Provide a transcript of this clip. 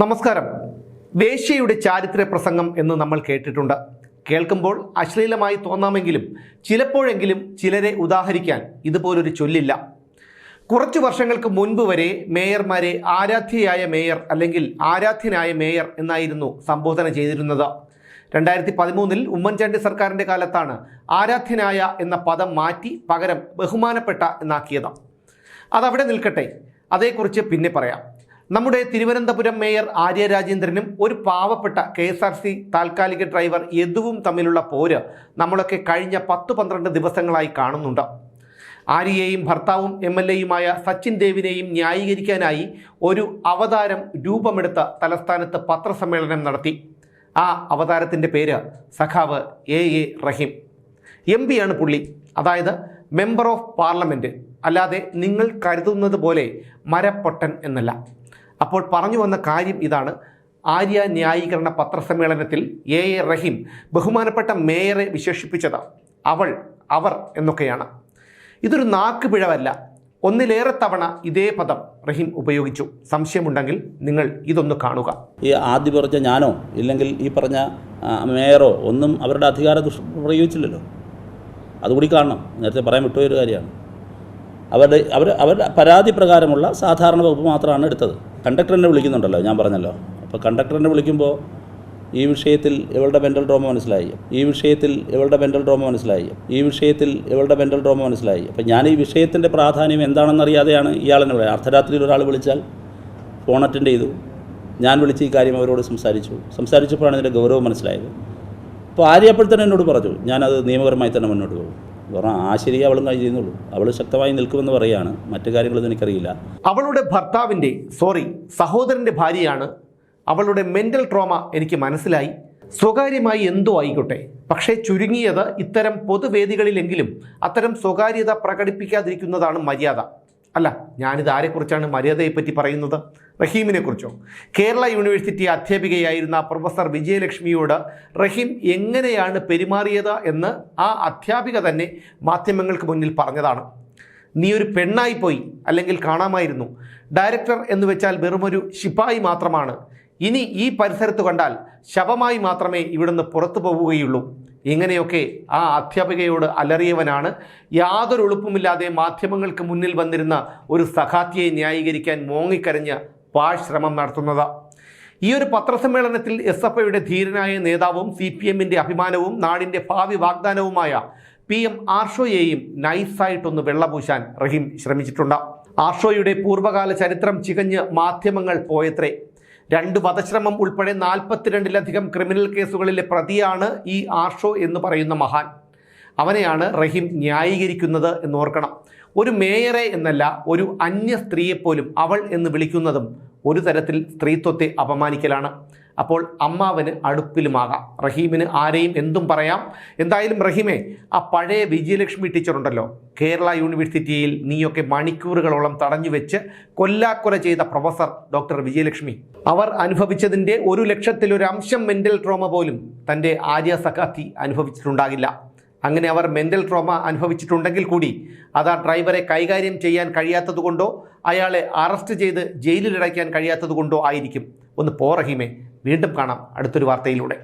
നമസ്കാരം. വേശ്യയുടെ ചാരിത്ര പ്രസംഗം എന്ന് നമ്മൾ കേട്ടിട്ടുണ്ട്. കേൾക്കുമ്പോൾ അശ്ലീലമായി തോന്നാമെങ്കിലും ചിലപ്പോഴെങ്കിലും ചിലരെ ഉദാഹരിക്കാൻ ഇതുപോലൊരു ചൊല്ലില്ല. കുറച്ചു വർഷങ്ങൾക്ക് മുൻപ് വരെ മേയർമാരെ ആരാധ്യയായ മേയർ അല്ലെങ്കിൽ ആരാധ്യനായ മേയർ എന്നായിരുന്നു സംബോധന ചെയ്തിരുന്നത്. 2013 ഉമ്മൻചാണ്ടി സർക്കാരിൻ്റെ കാലത്താണ് ആരാധ്യനായ എന്ന പദം മാറ്റി പകരം ബഹുമാനപ്പെട്ട എന്നാക്കിയത്. അതവിടെ നിൽക്കട്ടെ, അതേക്കുറിച്ച് പിന്നെ പറയാം. നമ്മുടെ തിരുവനന്തപുരം മേയർ ആര്യ രാജേന്ദ്രനും ഒരു പാവപ്പെട്ട KSRTC താൽക്കാലിക ഡ്രൈവർ യദുവും തമ്മിലുള്ള പോര് നമ്മളൊക്കെ കഴിഞ്ഞ 10-12 ദിവസങ്ങളായി കാണുന്നുണ്ട്. ആര്യയെയും ഭർത്താവും MLAയുമായ സച്ചിൻ ദേവിനെയും ന്യായീകരിക്കാനായി ഒരു അവതാരം രൂപമെടുത്ത തലസ്ഥാനത്ത് പത്രസമ്മേളനം നടത്തി. ആ അവതാരത്തിൻ്റെ പേര് സഖാവ് AA റഹീം. MP ആണ് പുള്ളി, അതായത് മെമ്പർ ഓഫ് പാർലമെൻറ്റ്, അല്ലാതെ നിങ്ങൾ കരുതുന്നത് പോലെ മരപ്പൊട്ടൻ എന്നല്ല. അപ്പോൾ പറഞ്ഞു വന്ന കാര്യം ഇതാണ്. ആര്യ ന്യായീകരണ പത്രസമ്മേളനത്തിൽ AA റഹീം ബഹുമാനപ്പെട്ട മേയറെ വിശേഷിപ്പിച്ചത് അവർ എന്നൊക്കെയാണ്. ഇതൊരു നാക്ക് പിഴവല്ല. ഒന്നിലേറെ തവണ ഇതേ പദം റഹീം ഉപയോഗിച്ചു. സംശയമുണ്ടെങ്കിൽ നിങ്ങൾ ഇതൊന്ന് കാണുക. ഈ ആദ്യം പറഞ്ഞ ഞാനോ ഇല്ലെങ്കിൽ ഈ പറഞ്ഞ മേയറോ ഒന്നും അവരുടെ അധികാരം പ്രയോഗിച്ചില്ലല്ലോ. അതുകൂടി കാണണം. നേരത്തെ പറയാൻ വിട്ടുപോയ ഒരു കാര്യമാണ്. അവരുടെ പരാതി പ്രകാരമുള്ള സാധാരണ വകുപ്പ് മാത്രമാണ് എടുത്തത്. കണ്ടക്ടറിനെ വിളിക്കുന്നുണ്ടല്ലോ, ഞാൻ പറഞ്ഞല്ലോ. അപ്പോൾ കണ്ടക്ടറിനെ വിളിക്കുമ്പോൾ ഈ വിഷയത്തിൽ ഇവളുടെ മെൻ്റൽ ട്രോമ മനസ്സിലായി, അപ്പോൾ ഞാൻ ഈ വിഷയത്തിൻ്റെ പ്രാധാന്യം എന്താണെന്നറിയാതെയാണ് ഇയാളെന്നെ വിളിച്ചത്. അർദ്ധരാത്രിയിൽ ഒരാൾ വിളിച്ചാൽ ഫോൺ അറ്റൻഡ് ചെയ്തു. ഞാൻ വിളിച്ച് ഈ കാര്യം അവരോട് സംസാരിച്ചപ്പോഴാണ് ഇതിൻ്റെ ഗൗരവം മനസ്സിലായത്. അപ്പോൾ ആര്യപ്പോഴത്തന്നെ എന്നോട് പറഞ്ഞു ഞാനത് നിയമപരമായി തന്നെ മുന്നോട്ട് പോകും. പറഞ്ഞാൽ ആ ശരിയെ അവളും ചെയ്യുന്നുള്ളൂ. അവൾ ശക്തമായി നിൽക്കുമെന്ന് പറയുകയാണ്. മറ്റു കാര്യങ്ങളൊന്നും എനിക്കറിയില്ല. അവളുടെ ഭർത്താവിൻ്റെ സഹോദരൻ്റെ ഭാര്യയാണ്. അവളുടെ മെൻ്റൽ ട്രോമ എനിക്ക് മനസ്സിലായി. സ്വകാര്യമായി എന്തോ ആയിക്കോട്ടെ, പക്ഷേ ചുരുങ്ങിയത് ഇത്തരം പൊതുവേദികളിലെങ്കിലും അത്തരം സ്വകാര്യത പ്രകടിപ്പിക്കാതിരിക്കുന്നതാണ് മര്യാദ. അല്ല, ഞാനിത് ആരെക്കുറിച്ചാണ് മര്യാദയെപ്പറ്റി പറയുന്നത്? റഹീമിനെ കുറിച്ചോ? കേരള യൂണിവേഴ്സിറ്റി അധ്യാപികയായിരുന്ന പ്രൊഫസർ വിജയലക്ഷ്മിയോട് റഹീം എങ്ങനെയാണ് പെരുമാറിയത് എന്ന് ആ അധ്യാപിക തന്നെ മാധ്യമങ്ങൾക്ക് മുന്നിൽ പറഞ്ഞതാണ്. നീ ഒരു പെണ്ണായിപ്പോയി, അല്ലെങ്കിൽ കാണാമായിരുന്നു. ഡയറക്ടർ എന്ന് വെച്ചാൽ വെറുമൊരു ശിപായി മാത്രമാണ്. ഇനി ഈ പരിസരത്ത് കണ്ടാൽ ശവമായി മാത്രമേ ഇവിടുന്ന് പുറത്തു പോവുകയുള്ളൂ. ഇങ്ങനെയൊക്കെ ആ അധ്യാപികയോട് അലറിയവനാണ് യാതൊരു എളുപ്പമില്ലാതെ മാധ്യമങ്ങൾക്ക് മുന്നിൽ വന്നിരുന്ന ഒരു സഖാത്തിയെ ന്യായീകരിക്കാൻ മോങ്ങിക്കരഞ്ഞ് പാഴ്ശ്രമം നടത്തുന്നത്. ഈ ഒരു പത്രസമ്മേളനത്തിൽ SFIയുടെ ധീരനായ നേതാവും CPMൻ്റെ അഭിമാനവും നാടിൻ്റെ ഭാവി വാഗ്ദാനവുമായ PM ആർഷോയെയും നൈസായിട്ടൊന്ന് വെള്ളപൂശാൻ റഹീം ശ്രമിച്ചിട്ടുണ്ട്. ആർഷോയുടെ പൂർവ്വകാല ചരിത്രം ചികഞ്ഞ് മാധ്യമങ്ങൾ പോയത്രേ. 2 വധശ്രമം ഉൾപ്പെടെ 42-ലധികം ക്രിമിനൽ കേസുകളിലെ പ്രതിയാണ് ഈ ആർഷോ എന്ന് പറയുന്ന മഹാൻ. അവനെയാണ് റഹീം ന്യായീകരിക്കുന്നത് എന്നോർക്കണം. ഒരു മേയറെ എന്നല്ല, ഒരു അന്യ സ്ത്രീയെപ്പോലും അവൾ എന്ന് വിളിക്കുന്നതും ഒരു തരത്തിൽ സ്ത്രീത്വത്തെ അപമാനിക്കലാണ്. അപ്പോൾ അമ്മാവന് അടുപ്പിലുമാകാം. റഹീമിന് ആരെയും എന്തും പറയാം. എന്തായാലും റഹീമേ, ആ പഴയ വിജയലക്ഷ്മി ടീച്ചറുണ്ടല്ലോ, കേരള യൂണിവേഴ്സിറ്റിയിൽ നീയൊക്കെ മണിക്കൂറുകളോളം തടഞ്ഞു വെച്ച് കൊല്ലാക്കൊല ചെയ്ത പ്രൊഫസർ ഡോക്ടർ വിജയലക്ഷ്മി, അവർ അനുഭവിച്ചതിൻ്റെ 1,00,000-ൽ അംശം മെൻ്റൽ ട്രോമ പോലും തൻ്റെ ആര്യ സഖാത്തി അനുഭവിച്ചിട്ടുണ്ടാകില്ല. അങ്ങനെ അവർ മെൻ്റൽ ട്രോമ അനുഭവിച്ചിട്ടുണ്ടെങ്കിൽ കൂടി അത് ആ ഡ്രൈവറെ കൈകാര്യം ചെയ്യാൻ കഴിയാത്തതുകൊണ്ടോ അയാളെ അറസ്റ്റ് ചെയ്ത് ജയിലിലടയ്ക്കാൻ കഴിയാത്തതുകൊണ്ടോ ആയിരിക്കും. ഒന്ന് പോ റഹീമേ. വീണ്ടും കാണാം അടുത്തൊരു വാർത്തയിലൂടെ.